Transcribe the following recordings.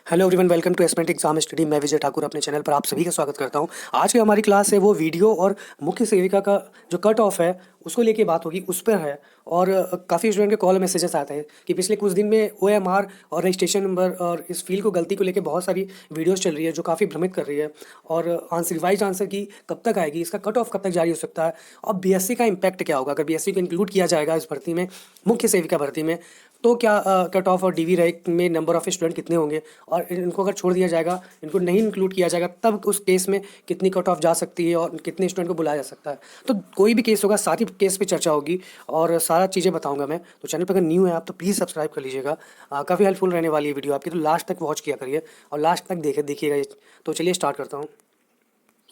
Hello everyone, welcome to aspirant exam study. मैं विजय ठाकुर अपने channel पर आप सभी का स्वागत करता हूं। आज की हमारी क्लास है वो वीडियो और मुख्य सेविका का जो कट ऑफ है उसको लेके बात होगी, उस पर है। और काफ़ी स्टूडेंट के कॉल मैसेजेस आते हैं कि पिछले कुछ दिन में OMR और रजिस्ट्रेशन नंबर और इस फील्ड को गलती को लेके बहुत सारी वीडियोस चल रही है जो काफ़ी भ्रमित कर रही है। और आंसर रिवाइज आंसर की कब तक आएगी, इसका कट ऑफ कब तक जारी हो सकता है, और BSc का इम्पैक्ट क्या होगा अगर BSc को इंक्लूड किया जाएगा इस भर्ती में, मुख्य सेविका भर्ती में, तो क्या कट ऑफ और DV रैंक में नंबर ऑफ स्टूडेंट कितने होंगे, और इनको अगर छोड़ दिया जाएगा, इनको नहीं इंक्लूड किया जाएगा, तब उस केस में कितनी कट ऑफ जा सकती है और कितने स्टूडेंट को बुलाया जा सकता है। तो कोई भी केस होगा, सारी केस पे चर्चा होगी और सारा चीज़ें बताऊंगा मैं। तो चैनल पर अगर न्यू है आप तो प्लीज़ सब्सक्राइब कर लीजिएगा। काफ़ी हेल्पफुल रहने वाली है वीडियो आपकी, तो लास्ट तक वॉच किया करिए और लास्ट तक देखिएगा। तो चलिए स्टार्ट करता हूँ।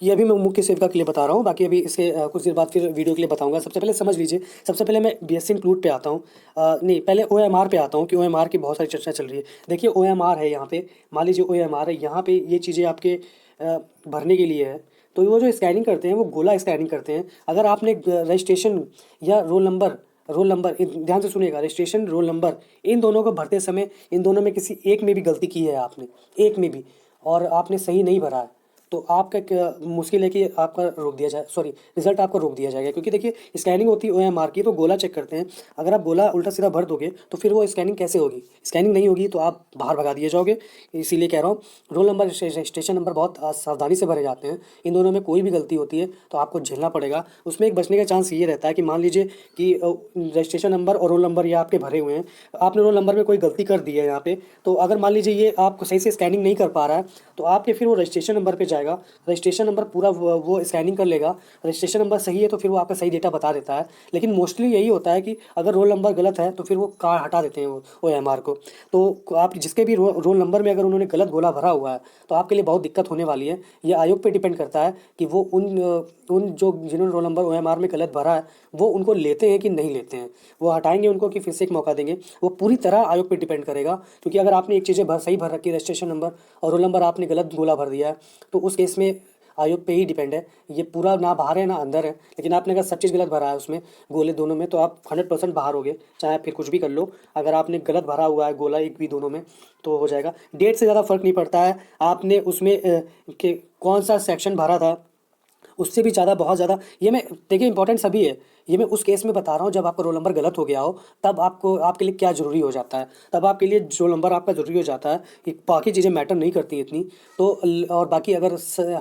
ये अभी मैं मुख्य सेविका के लिए बता रहा हूँ, बाकी अभी इसके कुछ देर बाद फिर वीडियो के लिए बताऊंगा। सबसे पहले समझ लीजिए, सबसे पहले मैं BSc इंक्लूड पे आता हूँ। नहीं, पहले OMR पे आता हूँ कि OMR की बहुत सारी चर्चा चल रही है। देखिए OMR है यहाँ पे, मान लीजिए OMR है यहाँ पे, ये चीज़ें आपके भरने के लिए है। तो वो जो स्कैनिंग करते हैं वो गोला स्कैनिंग करते हैं। अगर आपने रजिस्ट्रेशन या रोल नंबर ध्यान से सुनिएगा, रजिस्ट्रेशन रोल नंबर इन दोनों को भरते समय इन दोनों में किसी एक में भी गलती की है आपने, एक में भी, और आपने सही नहीं भरा है, तो आपका मुश्किल है कि आपका रोक दिया जाए, सॉरी, रिजल्ट आपका रोक दिया जाएगा। क्योंकि देखिए स्कैनिंग होती है OMR की, तो गोला चेक करते हैं। अगर आप गोला उल्टा सीधा भर दोगे तो फिर वो स्कैनिंग कैसे होगी, स्कैनिंग नहीं होगी तो आप बाहर भगा दिए जाओगे। इसीलिए कह रहा हूँ, रोल नंबर रजिस्ट्रेशन नंबर बहुत सावधानी से भरे जाते हैं। इन दोनों में कोई भी गलती होती है तो आपको झेलना पड़ेगा। उसमें एक बचने का चांस ये रहता है कि मान लीजिए कि रजिस्ट्रेशन नंबर और रोल नंबर ये आपके भरे हुए हैं, आपने रोल नंबर में कोई गलती कर दी है यहाँ पे, तो अगर मान लीजिए ये आपको सही से स्कैनिंग नहीं कर पा रहा है, तो आपके फिर वो रजिस्ट्रेशन नंबर पे जाएगा, रजिस्ट्रेशन नंबर पूरा वो स्कैनिंग कर लेगा। रजिस्ट्रेशन नंबर सही है तो फिर वो आपका सही डेटा बता देता है। लेकिन मोस्टली यही होता है कि अगर रोल नंबर गलत है तो फिर वो कार्ड हटा देते हैं वो OMR को। तो आप जिसके भी रोल नंबर में अगर उन्होंने गलत गोला भरा हुआ है तो आपके लिए बहुत दिक्कत होने वाली है। ये आयोग पे डिपेंड करता है कि वो उन जो जिन्होंने रोल नंबर OMR में गलत भरा है वो उनको लेते हैं कि नहीं लेते हैं, वो हटाएंगे उनको कि फिर से एक मौका देंगे, वो पूरी तरह आयोग पे डिपेंड करेगा। क्योंकि अगर आपने एक चीज़ें सही भर रखी है, रजिस्ट्रेशन नंबर और रोल नंबर आपने गलत गोला भर दिया है, तो उस केस में आयोग पे ही डिपेंड है। ये पूरा ना बाहर है ना अंदर है। लेकिन आपने अगर सब चीज़ गलत भरा है उसमें, गोले दोनों में, तो आप 100% बाहर होगे, चाहे फिर कुछ भी कर लो। अगर आपने गलत भरा हुआ है गोला एक भी दोनों में तो हो जाएगा। डेट से ज़्यादा फर्क नहीं पड़ता है आपने उसमें कि कौन सा सेक्शन भरा था, उससे भी ज़्यादा, बहुत ज़्यादा। ये मैं, देखिए इंपॉर्टेंट सभी है, ये मैं उस केस में बता रहा हूँ जब आपका रोल नंबर गलत हो गया हो, तब आपको, आपके लिए क्या ज़रूरी हो जाता है, तब आपके लिए रोल नंबर आपका ज़रूरी हो जाता है। कि बाकी चीज़ें मैटर नहीं करती इतनी। तो और बाकी अगर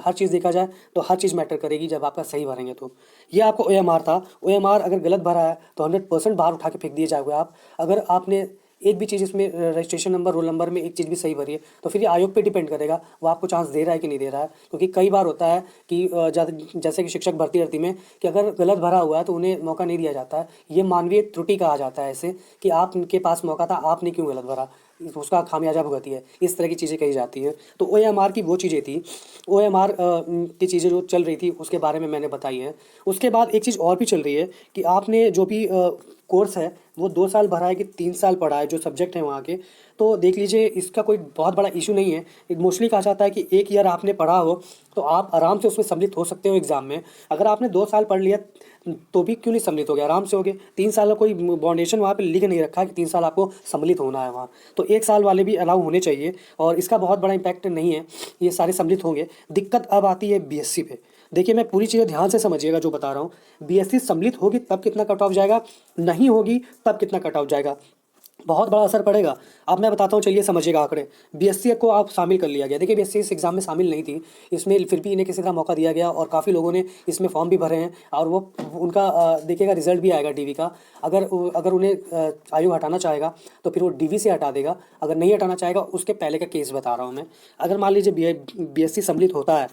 हर चीज़ देखा जाए तो हर चीज़ मैटर करेगी जब आपका सही भरेंगे तो। ये आपको OMR था। OMR अगर गलत भरा है तो 100% बाहर उठा के फेंक दिए जाओगे आप। अगर आपने एक भी चीज़ इसमें रजिस्ट्रेशन नंबर रोल नंबर में एक चीज़ भी सही भरी है तो फिर ये आयोग पे डिपेंड करेगा वो आपको चांस दे रहा है कि नहीं दे रहा है। क्योंकि कई बार होता है कि जैसे कि शिक्षक भर्ती में, कि अगर गलत भरा हुआ है तो उन्हें मौका नहीं दिया जाता है। ये मानवीय त्रुटि कहा जाता है इसे, कि आपके पास मौका था, आपने क्यों गलत भरा, उसका खामियाजा भुगती है, इस तरह की चीज़ें कही जाती हैं। तो OMR की वो चीज़ें थी, OMR की चीज़ें जो चल रही थी उसके बारे में मैंने बताई है। उसके बाद एक चीज़ और भी चल रही है कि आपने जो भी कोर्स है वो 2 साल भरा है कि 3 साल पढ़ा है, जो सब्जेक्ट हैं वहाँ के, तो देख लीजिए इसका कोई बहुत बड़ा इशू नहीं है। मोस्टली कहा जाता है कि 1 ईयर आपने पढ़ा हो तो आप आराम से उसमें सम्मिलित हो सकते हो एग्ज़ाम में। अगर आपने 2 साल पढ़ लिया तो भी क्यों नहीं सम्मिलित हो गया, आराम से हो गए। 3 साल का कोई बाउंडेशन वहाँ पे लिख नहीं रखा कि 3 साल आपको सम्मिलित होना है वहाँ, तो 1 साल वाले भी अलाउ होने चाहिए। और इसका बहुत बड़ा इम्पैक्ट नहीं है, ये सारे सम्मिलित होंगे। दिक्कत अब आती है BSc पे। देखिए मैं पूरी चीज़ें ध्यान से समझिएगा जो बता रहा हूँ। BSc सम्मिलित होगी तब कितना कट ऑफ जाएगा, नहीं होगी तब कितना कट ऑफ जाएगा, बहुत बड़ा असर पड़ेगा। अब मैं बताता हूँ, चलिए समझिएगा आंकड़े। BSc को आप शामिल कर लिया गया। देखिए BSc इस एग्ज़ाम में शामिल नहीं थी, इसमें फिर भी इन्हें किसी तरह मौका दिया गया और काफ़ी लोगों ने इसमें फॉर्म भी भरे हैं। और वो उनका देखिएगा रिजल्ट भी आएगा DV का। अगर अगर उन्हें आयु हटाना चाहेगा तो फिर वो DV से हटा देगा, अगर नहीं हटाना चाहेगा उसके पहले का केस बता रहा हूँ मैं। अगर मान लीजिए BSc सम्मिलित होता है,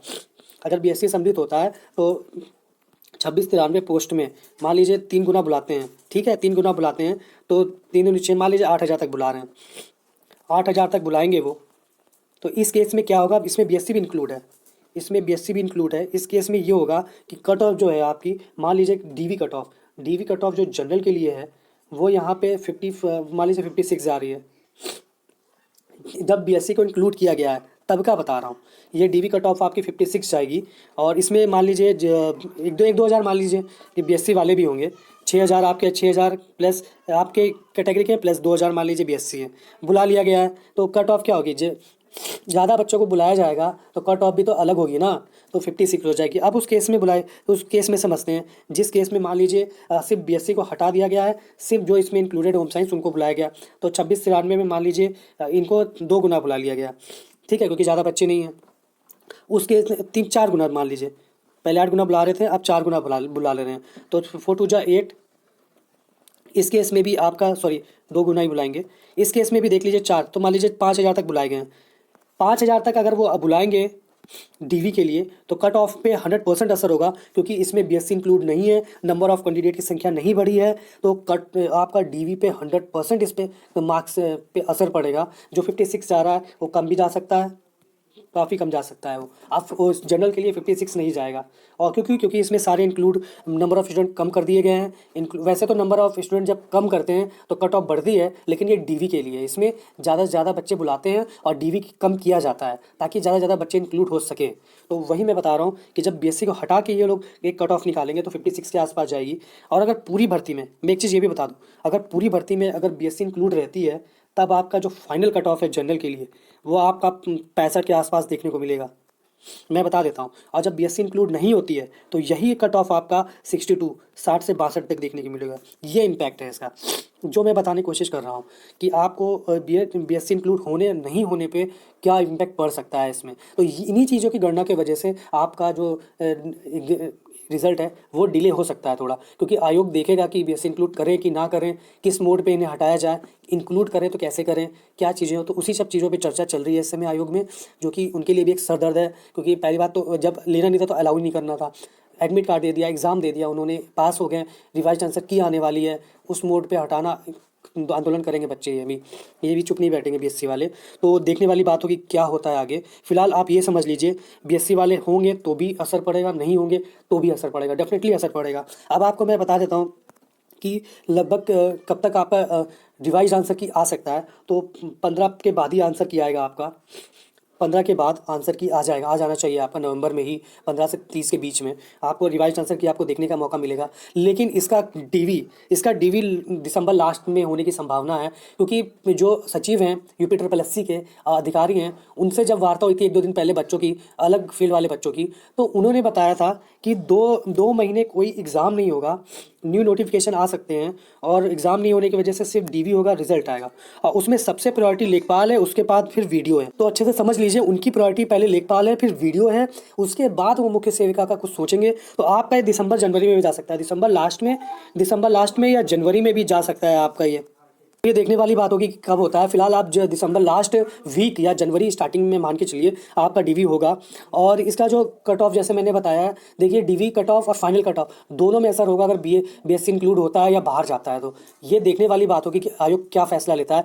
अगर BSc सम्मिलित होता है तो 2693 पोस्ट में मान लीजिए 3 गुना बुलाते हैं, ठीक है, 3 गुना बुलाते हैं तो 3×6 मान लीजिए 8000 तक बुला रहे हैं, 8000 तक बुलाएंगे वो। तो इस केस में क्या होगा, इसमें BSc भी इंक्लूड है, इसमें BSc भी इंक्लूड है। इस केस में ये होगा कि कट ऑफ जो है आपकी, मान लीजिए DV कट ऑफ जो जनरल के लिए है वो यहाँ पे 50, मान लीजिए 56 जा रही है। जब BSc को इंक्लूड किया गया है तब का बता रहा हूँ। ये DV कट ऑफ आपकी 56 जाएगी। और इसमें मान लीजिए एक दो हज़ार मान लीजिए कि BSc वाले भी होंगे, 6000 आपके, 6000 प्लस आपके कैटेगरी के प्लस 2000 मान लीजिए BSc है, बुला लिया गया है। तो कट ऑफ क्या होगी, ज़्यादा बच्चों को बुलाया जाएगा तो कट ऑफ भी तो अलग होगी ना, तो 56 हो जाएगी। अब उस केस में बुलाए, उस केस में समझते हैं जिस केस में मान लीजिए सिर्फ बीएससी को हटा दिया गया है, सिर्फ जो इसमें इंक्लूडेड होम साइंस उनको बुलाया गया, तो 2693 में मान लीजिए इनको 2 गुना बुला लिया गया, ठीक है, क्योंकि ज़्यादा बच्चे नहीं हैं। उस केस में 3-4 गुना मान लीजिए, पहले 8 गुना बुला रहे थे, अब 4 गुना बुला ले रहे हैं, तो 4 2 जा 8। इस केस में भी आपका सॉरी 2 गुना ही बुलाएंगे। इस केस में भी देख लीजिए 4, तो मान लीजिए 5000 तक बुलाए गए हैं। 5000 तक अगर वो बुलाएंगे डीवी के लिए तो कट ऑफ पे 100% असर होगा, क्योंकि इसमें बीएससी इंक्लूड नहीं है, नंबर ऑफ कैंडिडेट की संख्या नहीं बढ़ी है, तो कट आपका डीवी पे 100% इस पे मार्क्स पे असर पड़ेगा। जो 56 जा रहा है वो कम भी जा सकता है, काफ़ी कम जा सकता है वो। आप उस जनरल के लिए 56 नहीं जाएगा, और क्योंकि इसमें सारे इंक्लूड नंबर ऑफ़ स्टूडेंट कम कर दिए गए हैं। वैसे तो नंबर ऑफ़ स्टूडेंट जब कम करते हैं तो कट ऑफ बढ़ती है, लेकिन ये डीवी के लिए इसमें ज़्यादा से ज़्यादा बच्चे बुलाते हैं और डीवी कम किया जाता है ताकि ज़्यादा से ज़्यादा बच्चे इंक्लूड हो सकें। तो वही मैं बता रहा हूँ कि जब बीएससी को हटा के ये लोग एक कट ऑफ निकालेंगे तो 56 के आसपास जाएगी। और अगर पूरी भर्ती में, मैं एक चीज़ ये भी बता दूँ, अगर पूरी भर्ती में अगर बीएससी इंक्लूड रहती है तब आपका जो फाइनल कट ऑफ है जनरल के लिए वो आपका 65 के आसपास देखने को मिलेगा, मैं बता देता हूँ। और जब बीएससी इंक्लूड नहीं होती है तो यही कट ऑफ आपका 62 60 से 62 तक देखने को मिलेगा। ये इम्पैक्ट है इसका, जो मैं बताने की कोशिश कर रहा हूँ कि आपको बीएससी इंक्लूड होने नहीं होने पे क्या इम्पैक्ट पड़ सकता है इसमें। तो इन्हीं चीज़ों की गणना की वजह से आपका जो रिजल्ट है वो डिले हो सकता है थोड़ा, क्योंकि आयोग देखेगा कि बीएससी इंक्लूड करें कि ना करें, किस मोड पे इन्हें हटाया जाए, इंक्लूड करें तो कैसे करें, क्या चीज़ें हो। तो उसी सब चीज़ों पे चर्चा चल रही है इस समय आयोग में, जो कि उनके लिए भी एक सर दर्द है। क्योंकि पहली बात तो जब लेना नहीं था तो अलाउ नहीं करना था, एडमिट कार्ड दे दिया, एग्ज़ाम दे दिया, उन्होंने पास हो गए, रिवाइज आंसर की आने वाली है, उस मोड पे हटाना, आंदोलन करेंगे बच्चे। ये भी चुप नहीं बैठेंगे बीएससी वाले। तो देखने वाली बात होगी क्या होता है आगे। फिलहाल आप ये समझ लीजिए बीएससी वाले होंगे तो भी असर पड़ेगा, नहीं होंगे तो भी असर पड़ेगा, डेफिनेटली असर पड़ेगा। अब आपको मैं बता देता हूँ कि लगभग कब तक आपका रिवाइज आंसर की आ सकता है। तो 15 के बाद ही आंसर की आएगा आपका, 15 के बाद आंसर की आ जाना चाहिए आपका नवंबर में ही, 15 से 30 के बीच में आपको रिवाइज आंसर की आपको देखने का मौका मिलेगा। लेकिन इसका डीवी दिसंबर लास्ट में होने की संभावना है, क्योंकि जो सचिव हैं यूपी ट्रिपल एससी के अधिकारी हैं, उनसे जब वार्ता हुई थी 1-2 दिन पहले बच्चों की, अलग फील्ड वाले बच्चों की, तो उन्होंने बताया था कि 2 महीने कोई एग्ज़ाम नहीं होगा, न्यू नोटिफिकेशन आ सकते हैं, और एग्ज़ाम नहीं होने की वजह से सिर्फ डीवी होगा, रिजल्ट आएगा, और उसमें सबसे प्रायोरिटी लेखपाल है, उसके बाद फिर वीडियो है। तो अच्छे से समझ लीजिए उनकी प्रायोरिटी पहले लेखपाल है, फिर वीडियो है, उसके बाद वो मुख्य सेविका का कुछ सोचेंगे। तो आपका ये दिसंबर जनवरी में भी जा सकता है, दिसंबर लास्ट में या जनवरी में भी जा सकता है आपका ये देखने वाली बात होगी कि कब होता है। फिलहाल आप जो दिसंबर लास्ट वीक या जनवरी स्टार्टिंग में मान के चलिए आपका डीवी होगा। और इसका जो कट ऑफ जैसे मैंने बताया है, देखिए डीवी कट ऑफ और फाइनल कट ऑफ दोनों में असर होगा अगर बीएससी इंक्लूड होता है या बाहर जाता है। तो ये देखने वाली बात होगी कि आयोग क्या फैसला लेता है।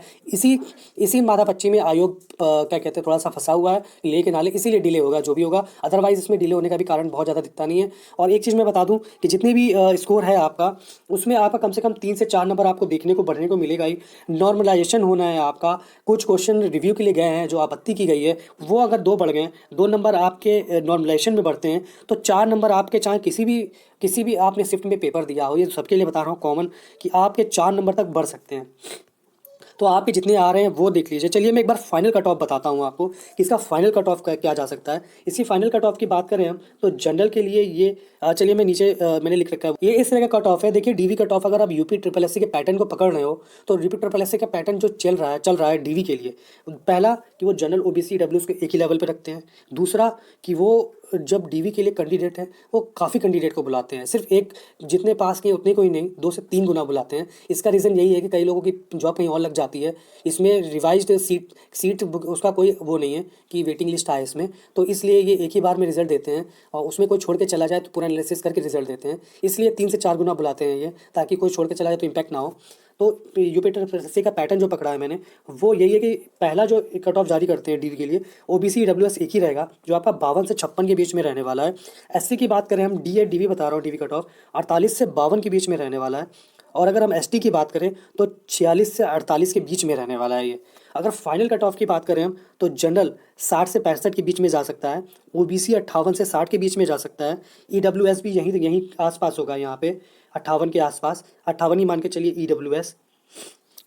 इसी माथापच्ची में आयोग क्या कहते हैं थोड़ा सा फंसा हुआ है, ले के नाले, इसीलिए डिले होगा जो भी होगा। अदरवाइज इसमें डिले होने का भी कारण बहुत ज़्यादा दिखता नहीं है। और एक चीज़ मैं बता दूँ कि जितने भी स्कोर है आपका, उसमें आपका कम से कम 3 से 4 नंबर आपको देखने को बढ़ने को मिलेगा ही। नॉर्मलाइजेशन होना है आपका, कुछ क्वेश्चन रिव्यू के लिए गए हैं जो आपत्ति की गई है, वो अगर 2 बढ़ गए, 2 नंबर आपके नॉर्मलाइजेशन में बढ़ते हैं, तो 4 नंबर आपके, चाहे किसी भी आपने शिफ्ट में पेपर दिया हो, ये सबके लिए बता रहा हूँ कॉमन, कि आपके 4 नंबर तक बढ़ सकते हैं। तो आपके जितने आ रहे हैं वो देख लीजिए। चलिए मैं एक बार फाइनल कट ऑफ बताता हूँ आपको कि इसका फाइनल कट ऑफ क्या जा सकता है। इसकी फाइनल कट ऑफ की बात करें हम तो जनरल के लिए ये चलिए मैं नीचे मैंने लिख रखा है, ये इस तरह का कट ऑफ है। देखिए डीवी कट ऑफ अगर आप यूपी ट्रिपल एससी के पैटर्न को पकड़ रहे हो तो यूपी ट्रिपल एससी का पैटर्न जो चल रहा है डीवी के लिए, पहला कि वो जनरल ओबीसी डब्ल्यूज को एक ही लेवल पे रखते हैं। दूसरा कि वो जब डीवी के लिए कैंडिडेट है वो काफ़ी कैंडिडेट को बुलाते हैं, सिर्फ एक जितने पास किए उतने को ही नहीं, 2 से 3 गुना बुलाते हैं। इसका रीज़न यही है कि कई लोगों की जॉब कहीं और लग जाती है, इसमें रिवाइज्ड सीट उसका कोई वो नहीं है कि वेटिंग लिस्ट आए इसमें, तो इसलिए ये एक ही बार में रिजल्ट देते हैं, और उसमें कोई छोड़ के चला जाए तो पूरा एनालिसिस करके रिजल्ट देते हैं। इसलिए 3 से 4 गुना बुलाते हैं ये, ताकि कोई छोड़ के चला जाए तो इम्पैक्ट ना हो। तो यूपी ट्रिपल का पैटर्न जो पकड़ा है मैंने, वो यही है कि पहला जो कट ऑफ जारी करते हैं डीवी के लिए, ओबीसी डब्ल्यूएस एक ही रहेगा जो आपका 52 से 56 के बीच में रहने वाला है। एससी की बात करें हम, डीवी बता रहा हूँ, डीवी कट ऑफ 48 से 52 के बीच में रहने वाला है। और अगर हम एसटी की बात करें तो 46 से 48 के बीच में रहने वाला है ये। अगर फाइनल कट ऑफ की बात करें हम तो जनरल 60 से 65 के बीच में जा सकता है, ओबीसी 58 से 60 के बीच में जा सकता है, ईडब्ल्यूएस भी यहीं आसपास होगा, यहाँ पे 58 के आसपास, 58 ही मान के चलिए ईडब्ल्यूएस।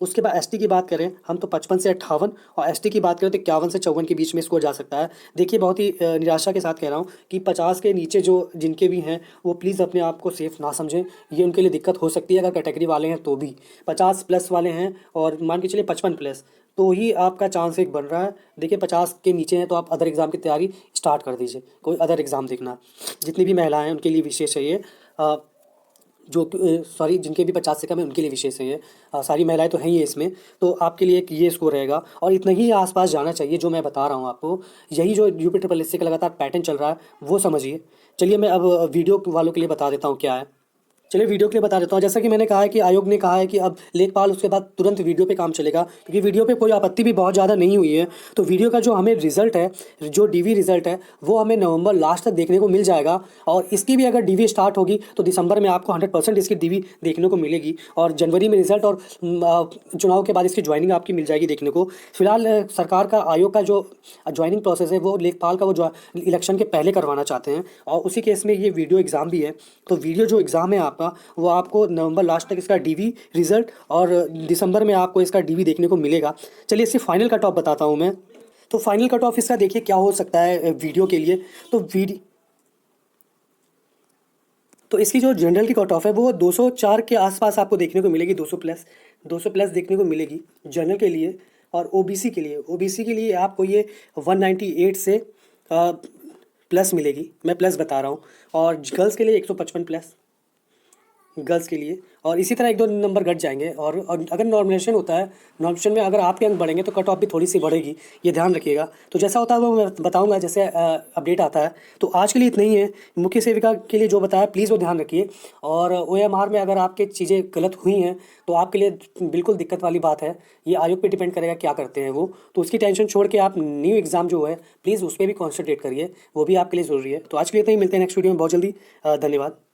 उसके बाद एसटी की बात करें हम तो 55 से 58, और एसटी की बात करें तो 51 से 54 के बीच में स्कोर जा सकता है। देखिए बहुत ही निराशा के साथ कह रहा हूँ कि 50 के नीचे जो जिनके भी हैं वो प्लीज़ अपने आप को सेफ ना समझें, ये उनके लिए दिक्कत हो सकती है अगर कैटेगरी वाले हैं तो भी। 50 प्लस वाले हैं और मान के चलिए 55 प्लस, तो ही आपका चांस एक बन रहा है। देखिए 50 के नीचे हैं तो आप अदर एग्ज़ाम की तैयारी स्टार्ट कर दीजिए, कोई अदर एग्ज़ाम देखना। जितनी भी महिलाएं हैं उनके लिए विशेष है ये, जो सॉरी जिनके भी 50 से कम है उनके लिए विशेष है ये। सारी महिलाएं तो हैं ही इसमें, तो आपके लिए एक ये स्कोर रहेगा और इतना ही आसपास जाना चाहिए जो मैं बता रहा हूँ आपको। यही जो यूपी ट्रिपल एस सी का लगातार पैटर्न चल रहा है वो समझिए। चलिए मैं अब वीडियो वालों के लिए बता देता हूँ क्या है। चलिए वीडियो के लिए बता देता हूँ। जैसा कि मैंने कहा है कि आयोग ने कहा है कि अब लेखपाल उसके बाद तुरंत वीडियो पे काम चलेगा, क्योंकि वीडियो पे कोई आपत्ति भी बहुत ज़्यादा नहीं हुई है। तो वीडियो का जो हमें रिजल्ट है, जो डीवी रिजल्ट है, वो हमें नवंबर लास्ट तक देखने को मिल जाएगा। और इसकी भी अगर डीवी स्टार्ट होगी तो दिसंबर में आपको 100% इसकी डीवी देखने को मिलेगी, और जनवरी में रिजल्ट और चुनाव के बाद इसकी ज्वाइनिंग आपकी मिल जाएगी देखने को। फिलहाल सरकार का, आयोग का जो ज्वाइनिंग प्रोसेस है वो लेखपाल का वो इलेक्शन के पहले करवाना चाहते हैं, और उसी केस में ये वीडियो एग्ज़ाम भी है। तो वीडियो जो एग्ज़ाम है आपका, वो आपको नवंबर लास्ट तक इसका डीवी रिजल्ट और दिसंबर में आपको इसका डीवी देखने को मिलेगा। चलिए इसकी फाइनल कट ऑफ बताता हूँ मैं। तो फाइनल कट ऑफ इसका देखिए क्या हो सकता है वीडियो के लिए। तो इसकी जो जनरल की कट ऑफ है वो 204 के आसपास आपको देखने को मिलेगी, 200 प्लस देखने को मिलेगी जनरल के लिए। और ओबीसी के लिए आपको ये 198 से प्लस मिलेगी, मैं प्लस बता रहा हूँ। और गर्ल्स के लिए 155 प्लस गर्ल्स के लिए, और इसी तरह 1-2 नंबर घट जाएंगे। और अगर नॉर्मलाइजेशन होता है, नॉर्मलाइजेशन में अगर आपके अंक बढ़ेंगे तो कट ऑफ भी थोड़ी सी बढ़ेगी, ये ध्यान रखिएगा। तो जैसा होता है वो मैं बताऊंगा जैसे अपडेट आता है। तो आज के लिए इतना ही है। मुख्य सेविका के लिए जो बताया प्लीज़ वो ध्यान रखिए। और ओएमआर में अगर आपके चीज़ें गलत हुई हैं तो आपके लिए बिल्कुल दिक्कत वाली बात है। ये आयोग पे डिपेंड करेगा क्या करते हैं वो, तो उसकी टेंशन छोड़ के आप न्यू एग्ज़ाम जो है प्लीज़ उस पर भी कॉन्सेंट्रेट करिए, वो भी आपके लिए ज़रूरी है। तो आज के लिए इतना ही, मिलते हैं नेक्स्ट वीडियो में बहुत जल्दी। धन्यवाद।